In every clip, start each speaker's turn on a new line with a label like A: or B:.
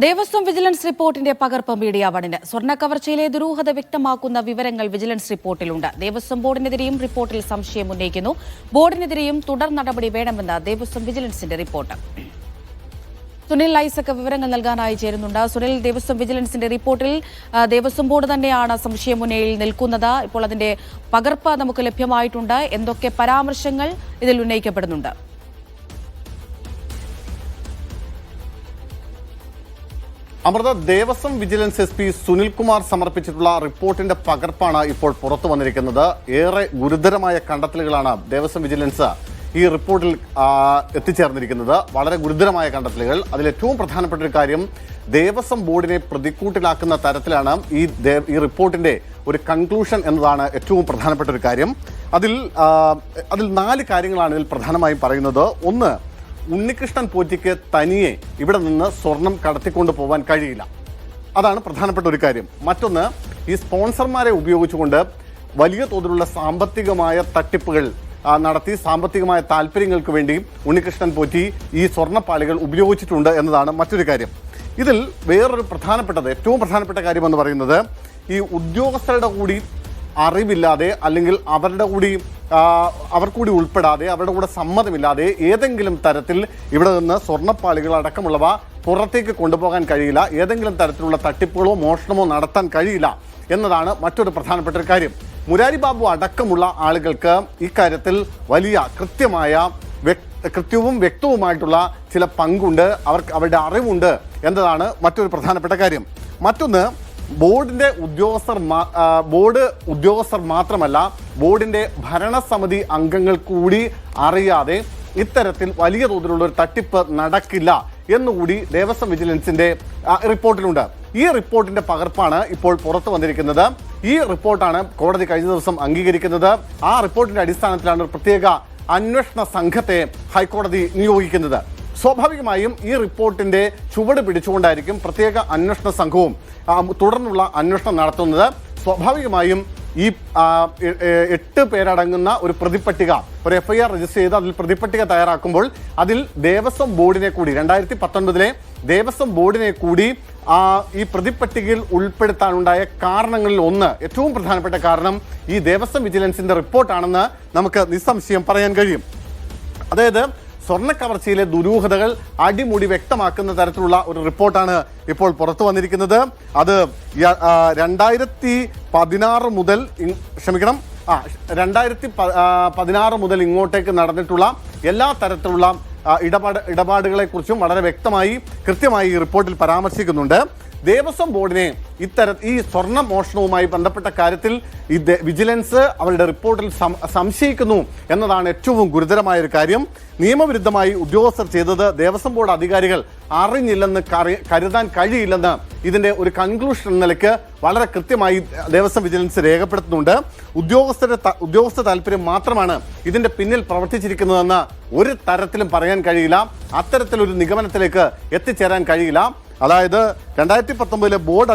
A: Devaswom vigilance റിപ്പോർട്ടിന്റെ പകർപ്പ് media വണിന് സ്വർണ്ണക്കവർച്ചയിലെ ദുരൂഹത വ്യക്തമാക്കുന്ന വിവരങ്ങൾ വിജിലൻസ് റിപ്പോർട്ടിലുണ്ട്. ദേവസ്വം ബോർഡിനെതിരെയും റിപ്പോർട്ടിൽ സംശയം ഉന്നയിക്കുന്നു. ബോർഡിനെതിരെയും തുടർ നടപടി വേണമെന്ന് ദേവസ്വം വിജിലൻസിന്റെ റിപ്പോർട്ട്. സുനിൽ ഐസക് വിവരങ്ങൾ നൽകാനായി ചേരുന്നുണ്ട്. സുനിൽ, ദേവസ്വം വിജിലൻസിന്റെ റിപ്പോർട്ടിൽ ദേവസ്വം ബോർഡ് തന്നെയാണ് സംശയമുന്നയിൽ നിൽക്കുന്നത്. ഇപ്പോൾ അതിന്റെ പകർപ്പ് നമുക്ക് ലഭ്യമായിട്ടുണ്ട്. എന്തൊക്കെ പരാമർശങ്ങൾ ഇതിൽ ഉന്നയിക്കപ്പെടുന്നുണ്ട്?
B: അമൃത, ദേവസ്വം വിജിലൻസ് SP സുനിൽകുമാർ സമർപ്പിച്ചിട്ടുള്ള റിപ്പോർട്ടിന്റെ പകർപ്പാണ് ഇപ്പോൾ പുറത്തു വന്നിരിക്കുന്നത്. ഏറെ ഗുരുതരമായ കണ്ടെത്തലുകളാണ് ദേവസ്വം വിജിലൻസ് ഈ റിപ്പോർട്ടിൽ എത്തിച്ചേർന്നിരിക്കുന്നത്. വളരെ ഗുരുതരമായ കണ്ടെത്തലുകൾ. അതിലേറ്റവും പ്രധാനപ്പെട്ട ഒരു കാര്യം, ദേവസ്വം ബോർഡിനെ പ്രതിക്കൂട്ടിലാക്കുന്ന തരത്തിലാണ് ഈ റിപ്പോർട്ടിന്റെ ഒരു കൺക്ലൂഷൻ എന്നതാണ് ഏറ്റവും പ്രധാനപ്പെട്ട ഒരു കാര്യം. അതിൽ 4 കാര്യങ്ങളാണ് ഇതിൽ പ്രധാനമായും പറയുന്നത്. ഒന്ന്, ഉണ്ണികൃഷ്ണൻ പോറ്റിക്ക് തനിയെ ഇവിടെ നിന്ന് സ്വർണം കടത്തിക്കൊണ്ട് പോകാൻ കഴിയില്ല. അതാണ് പ്രധാനപ്പെട്ട ഒരു കാര്യം. മറ്റൊന്ന്, ഈ സ്പോൺസർമാരെ ഉപയോഗിച്ചുകൊണ്ട് വലിയ തോതിലുള്ള സാമ്പത്തികമായ തട്ടിപ്പുകൾ നടത്തി സാമ്പത്തികമായ താല്പര്യങ്ങൾക്ക് വേണ്ടി ഉണ്ണികൃഷ്ണൻ പോറ്റി ഈ സ്വർണ്ണപ്പാളികൾ ഉപയോഗിച്ചിട്ടുണ്ട് എന്നതാണ് മറ്റൊരു കാര്യം. ഇതിൽ വേറൊരു ഏറ്റവും പ്രധാനപ്പെട്ട കാര്യം എന്ന് പറയുന്നത്, ഈ ഉദ്യോഗസ്ഥരുടെ കൂടി അറിവില്ലാതെ അല്ലെങ്കിൽ അവർ കൂടി ഉൾപ്പെടാതെ അവരുടെ കൂടെ സമ്മതമില്ലാതെ ഏതെങ്കിലും തരത്തിൽ ഇവിടെ നിന്ന് സ്വർണ്ണപ്പാളികൾ അടക്കമുള്ളവ പുറത്തേക്ക് കൊണ്ടുപോകാൻ കഴിയില്ല. ഏതെങ്കിലും തരത്തിലുള്ള തട്ടിപ്പുകളോ മോഷണമോ നടത്താൻ കഴിയില്ല എന്നതാണ് മറ്റൊരു പ്രധാനപ്പെട്ട ഒരു കാര്യം. മുരാരി ബാബു അടക്കമുള്ള ആളുകൾക്ക് ഇക്കാര്യത്തിൽ വലിയ കൃത്യവും വ്യക്തവുമായിട്ടുള്ള ചില പങ്കുണ്ട്, അവരുടെ അറിവുണ്ട് എന്നതാണ് മറ്റൊരു പ്രധാനപ്പെട്ട കാര്യം. മറ്റൊന്ന്, ബോർഡ് ഉദ്യോഗസ്ഥർ മാത്രമല്ല, ബോർഡിന്റെ ഭരണസമിതി അംഗങ്ങൾ കൂടി അറിയാതെ ഇത്തരത്തിൽ വലിയ തോതിലുള്ള ഒരു തട്ടിപ്പ് നടക്കില്ല എന്നുകൂടി ദേവസ്വം വിജിലൻസിന്റെ റിപ്പോർട്ടിലുണ്ട്. ഈ റിപ്പോർട്ടിന്റെ പകർപ്പാണ് ഇപ്പോൾ പുറത്തു വന്നിരിക്കുന്നത്. ഈ റിപ്പോർട്ടാണ് കോടതി കഴിഞ്ഞ ദിവസം അംഗീകരിക്കുന്നത്. ആ റിപ്പോർട്ടിന്റെ അടിസ്ഥാനത്തിലാണ് ഒരു പ്രത്യേക അന്വേഷണ സംഘത്തെ ഹൈക്കോടതി നിയോഗിക്കുന്നത്. സ്വാഭാവികമായും ഈ റിപ്പോർട്ടിന്റെ ചുവട് പിടിച്ചുകൊണ്ടായിരിക്കും പ്രത്യേക അന്വേഷണ സംഘവും തുടർന്നുള്ള അന്വേഷണം നടത്തുന്നത്. സ്വാഭാവികമായും ഈ 8 പേരടങ്ങുന്ന ഒരു പ്രതിപട്ടിക, ഒരു FIR രജിസ്റ്റർ ചെയ്ത് അതിൽ പ്രതിപട്ടിക തയ്യാറാക്കുമ്പോൾ അതിൽ ദേവസ്വം ബോർഡിനെ കൂടി 2019 ദേവസ്വം ബോർഡിനെ കൂടി ഈ പ്രതിപട്ടികയിൽ ഉൾപ്പെടുത്താനുണ്ടായ കാരണങ്ങളിൽ ഒന്ന്, ഏറ്റവും പ്രധാനപ്പെട്ട കാരണം ഈ ദേവസ്വം വിജിലൻസിന്റെ റിപ്പോർട്ടാണെന്ന് നമുക്ക് നിസ്സംശയം പറയാൻ കഴിയും. അതായത് സ്വർണ്ണക്കവർച്ചയിലെ ദുരൂഹതകൾ അടിമുടി വ്യക്തമാക്കുന്ന തരത്തിലുള്ള ഒരു റിപ്പോർട്ടാണ് ഇപ്പോൾ പുറത്തു വന്നിരിക്കുന്നത്. അത് 2016 മുതൽ ഇങ്ങോട്ടേക്ക് നടന്നിട്ടുള്ള എല്ലാ തരത്തിലുള്ള ഇടപാടുകളെക്കുറിച്ചും വളരെ കൃത്യമായി ഈ റിപ്പോർട്ടിൽ പരാമർശിക്കുന്നുണ്ട്. ദേവസ്വം ബോർഡിനെ ഈ സ്വർണ്ണ മോഷണവുമായി ബന്ധപ്പെട്ട കാര്യത്തിൽ വിജിലൻസ് അവരുടെ റിപ്പോർട്ടിൽ സംശയിക്കുന്നു എന്നതാണ് ഏറ്റവും ഗുരുതരമായ ഒരു കാര്യം. നിയമവിരുദ്ധമായി ഉദ്യോഗസ്ഥർ ചെയ്തത് ദേവസ്വം ബോർഡ് അധികാരികൾ അറിഞ്ഞില്ലെന്ന് കരുതാൻ കഴിയില്ലെന്ന് ഇതിന്റെ ഒരു കൺക്ലൂഷൻ എന്ന നിലയ്ക്ക് വളരെ കൃത്യമായി ദേവസ്വം വിജിലൻസ് രേഖപ്പെടുത്തുന്നുണ്ട്. ഉദ്യോഗസ്ഥ താല്പര്യം മാത്രമാണ് ഇതിന്റെ പിന്നിൽ പ്രവർത്തിച്ചിരിക്കുന്നതെന്ന് ഒരു തരത്തിലും പറയാൻ കഴിയില്ല. അത്തരത്തിലൊരു നിഗമനത്തിലേക്ക് എത്തിച്ചേരാൻ കഴിയില്ല. അതായത് 2019 ബോർഡ്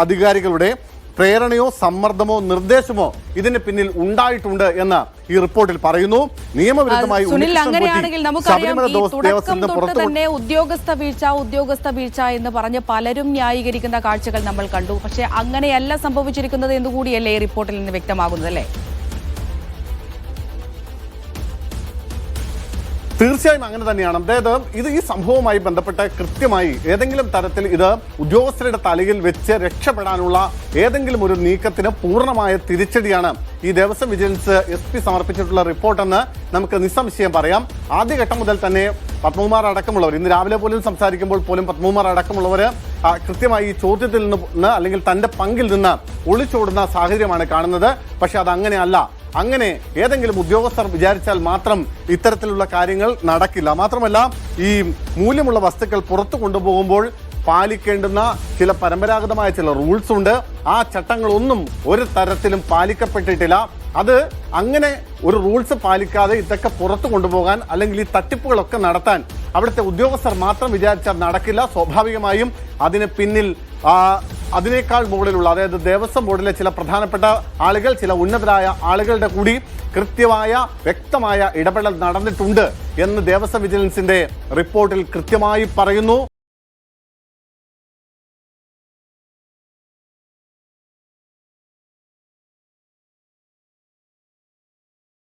B: അധികാരികളുടെ പ്രേരണയോ സമ്മർദ്ദമോ നിർദ്ദേശമോ ഇതിന് പിന്നിൽ ഉണ്ടായിട്ടുണ്ട് എന്ന് ഈ റിപ്പോർട്ടിൽ പറയുന്നു. നിയമവിരുദ്ധമായി
A: ഉദ്യോഗസ്ഥ വീഴ്ച എന്ന് പറഞ്ഞ് പലരും ന്യായീകരിക്കുന്ന കാഴ്ചകൾ നമ്മൾ കണ്ടു. പക്ഷെ അങ്ങനെയല്ല സംഭവിച്ചിരിക്കുന്നത് എന്നുകൂടിയല്ലേ ഈ റിപ്പോർട്ടിൽ നിന്ന് വ്യക്തമാകുന്നത്, അല്ലേ?
B: തീർച്ചയായും അങ്ങനെ തന്നെയാണ്. അതായത് ഈ സംഭവവുമായി ബന്ധപ്പെട്ട് കൃത്യമായി ഏതെങ്കിലും തരത്തിൽ ഇത് ഉദ്യോഗസ്ഥരുടെ തലയിൽ വെച്ച് രക്ഷപ്പെടാനുള്ള ഏതെങ്കിലും ഒരു നീക്കത്തിന് പൂർണ്ണമായ തിരിച്ചടിയാണ് ഈ ദേവസ്വം വിജിലൻസ് SP സമർപ്പിച്ചിട്ടുള്ള റിപ്പോർട്ടെന്ന് നമുക്ക് നിസ്സംശയം പറയാം. ആദ്യഘട്ടം മുതൽ തന്നെ പത്മകുമാർ അടക്കമുള്ളവർ, ഇന്ന് രാവിലെ പോലും സംസാരിക്കുമ്പോൾ പോലും പത്മകുമാർ അടക്കമുള്ളവർ കൃത്യമായി ഈ ചോദ്യത്തിൽ നിന്ന് അല്ലെങ്കിൽ തന്റെ പങ്കിൽ നിന്ന് ഒളിച്ചോടുന്ന സാഹചര്യമാണ് കാണുന്നത്. പക്ഷെ അതങ്ങനെയല്ല. അങ്ങനെ ഏതെങ്കിലും ഉദ്യോഗസ്ഥർ വിചാരിച്ചാൽ മാത്രം ഇത്തരത്തിലുള്ള കാര്യങ്ങൾ നടക്കില്ല. മാത്രമല്ല, ഈ മൂല്യമുള്ള വസ്തുക്കൾ പുറത്തു കൊണ്ടുപോകുമ്പോൾ പാലിക്കേണ്ടുന്ന ചില പരമ്പരാഗതമായ ചില റൂൾസ് ഉണ്ട്. ആ ചട്ടങ്ങളൊന്നും ഒരു തരത്തിലും പാലിക്കപ്പെട്ടിട്ടില്ല. അത് അങ്ങനെ ഒരു റൂൾസ് പാലിക്കാതെ ഇതൊക്കെ പുറത്തു കൊണ്ടുപോകാൻ അല്ലെങ്കിൽ ഈ തട്ടിപ്പുകളൊക്കെ നടത്താൻ അവിടുത്തെ ഉദ്യോഗസ്ഥർ മാത്രം വിചാരിച്ചാൽ നടക്കില്ല. സ്വാഭാവികമായും അതിന് പിന്നിൽ അതിനേക്കാൾ മുകളിലുള്ള, അതായത് ദേവസ്വം ബോർഡിലെ ചില പ്രധാനപ്പെട്ട ആളുകൾ, ചില ഉന്നതരായ ആളുകളുടെ കൂടി വ്യക്തമായ ഇടപെടൽ നടന്നിട്ടുണ്ട് എന്ന് ദേവസ്വം വിജിലൻസിന്റെ റിപ്പോർട്ടിൽ കൃത്യമായി പറയുന്നു.